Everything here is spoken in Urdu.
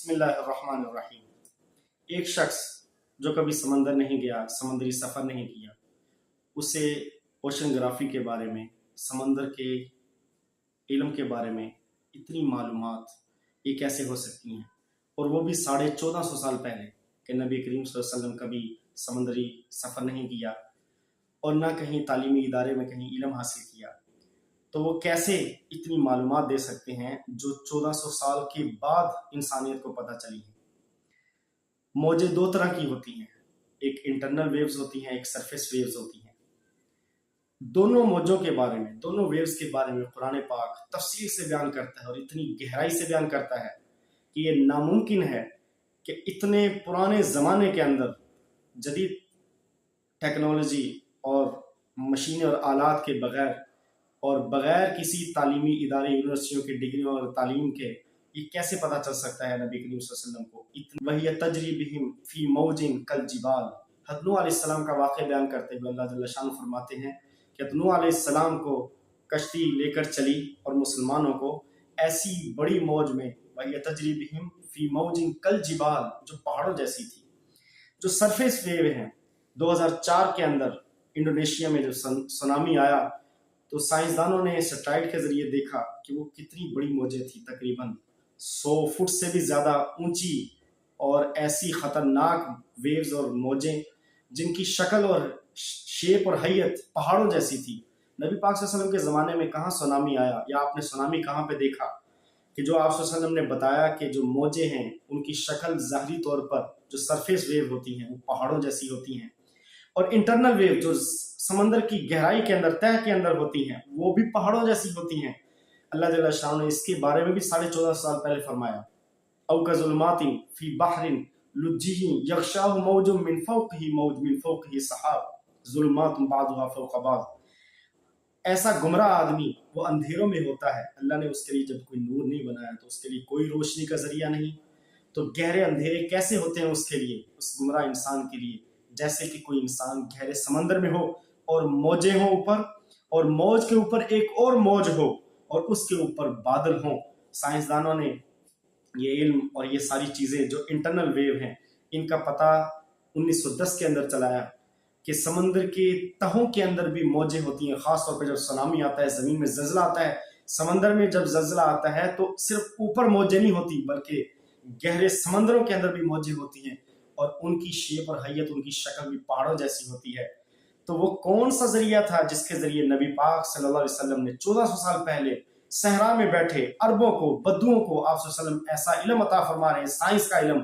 بسم اللہ الرحمن الرحیم۔ ایک شخص جو کبھی سمندر نہیں گیا، سمندری سفر نہیں کیا، اسے اوشن گرافی کے بارے میں، سمندر کے علم کے بارے میں اتنی معلومات یہ کیسے ہو سکتی ہیں؟ اور وہ بھی 1450 سال پہلے کہ نبی کریم صلی اللہ علیہ وسلم کبھی سمندری سفر نہیں کیا اور نہ کہیں تعلیمی ادارے میں کہیں علم حاصل کیا، تو وہ کیسے اتنی معلومات دے سکتے ہیں جو 1400 سال کے بعد انسانیت کو پتہ چلی ہیں؟ موجیں دو طرح کی ہوتی ہیں، ایک انٹرنل ویوز ہوتی ہیں، ایک سرفیس ویوز ہوتی ہیں۔ دونوں موجوں کے بارے میں، دونوں ویوز کے بارے میں قرآن پاک تفصیل سے بیان کرتا ہے اور اتنی گہرائی سے بیان کرتا ہے کہ یہ ناممکن ہے کہ اتنے پرانے زمانے کے اندر جدید ٹیکنالوجی اور مشینیں اور آلات کے بغیر اور بغیر کسی تعلیمی ادارے، یونیورسٹیوں کے ڈگریوں اور تعلیم کے یہ کیسے پتہ چل سکتا ہے نبی کریم صلی اللہ علیہ وسلم کو؟ وَهِيَ تَجْرِي بِهِمْ فِي مَوْجٍ كَالْجِبَالِ۔ حضرت نوح علیہ السلام کا واقعہ بیان کرتے ہوئے اللہ جل شانہ فرماتے ہیں کہ حضرت نوح علیہ السلام کو کشتی لے کر چلی اور مسلمانوں کو ایسی بڑی موج میں، وَهِيَ تَجْرِي بِهِمْ فِي مَوْجٍ كَالْجِبَالِ، جو پہاڑوں جیسی تھی، جو سرفیس ویو ہیں۔ 2004 کے اندر انڈونیشیا میں جب سونامی آیا تو سائنسدانوں نے سیٹلائٹ کے ذریعے دیکھا کہ وہ کتنی بڑی موجیں تھیں، تقریباً 100 فٹ سے بھی زیادہ اونچی اور ایسی خطرناک ویوز اور موجیں جن کی شکل اور شیپ اور حیت پہاڑوں جیسی تھی۔ نبی پاک صلی اللہ علیہ وسلم کے زمانے میں کہاں سونامی آیا یا آپ نے سونامی کہاں پہ دیکھا کہ جو آپ صلی اللہ علیہ وسلم نے بتایا کہ جو موجیں ہیں ان کی شکل ظاہری طور پر جو سرفیس ویو ہوتی ہیں وہ پہاڑوں جیسی ہوتی ہیں، اور انٹرنل ویو جو سمندر کی گہرائی کے اندر، تہہ کے اندر ہوتی ہیں، وہ بھی پہاڑوں جیسی ہوتی ہیں۔ اللہ جل شانہ نے اس کے بارے میں بھی 1450 سال پہلے فرمایا، او کظلمات فی بحر لجی یغشاہ موج من فوقہ موج من فوقہ سحاب ظلمات بعضها فوق بعض۔ ایسا گمراہ آدمی وہ اندھیروں میں ہوتا ہے، اللہ نے اس کے لیے جب کوئی نور نہیں بنایا تو اس کے لیے کوئی روشنی کا ذریعہ نہیں، تو گہرے اندھیرے کیسے ہوتے ہیں اس کے لیے، اس گمراہ انسان کے لیے؟ جیسے کہ کوئی انسان گہرے سمندر میں ہو اور موجیں ہوں اوپر، اور موج کے اوپر ایک اور موج ہو اور اس کے اوپر بادل ہوں۔ سائنسدانوں نے یہ علم اور یہ ساری چیزیں جو انٹرنل ویو ہیں ان کا پتہ 1910 کے اندر چلایا کہ سمندر کے تہوں کے اندر بھی موجیں ہوتی ہیں، خاص طور پہ جب سونامی آتا ہے، زمین میں زلزلہ آتا ہے، سمندر میں جب زلزلہ آتا ہے تو صرف اوپر موجیں نہیں ہوتی بلکہ گہرے سمندروں کے اندر بھی موجیں ہوتی ہیں، اور ان کی شیپ اور حیت، ان کی شکل بھی پہاڑوں جیسی ہوتی ہے۔ تو وہ کون سا ذریعہ تھا جس کے ذریعے نبی پاک صلی اللہ علیہ وسلم نے 1400 سال پہلے صحرا میں بیٹھے عربوں کو، بدوؤں کو آپ صلی اللہ علیہ وسلم ایسا علم عطا فرما رہے ہیں، سائنس کا علم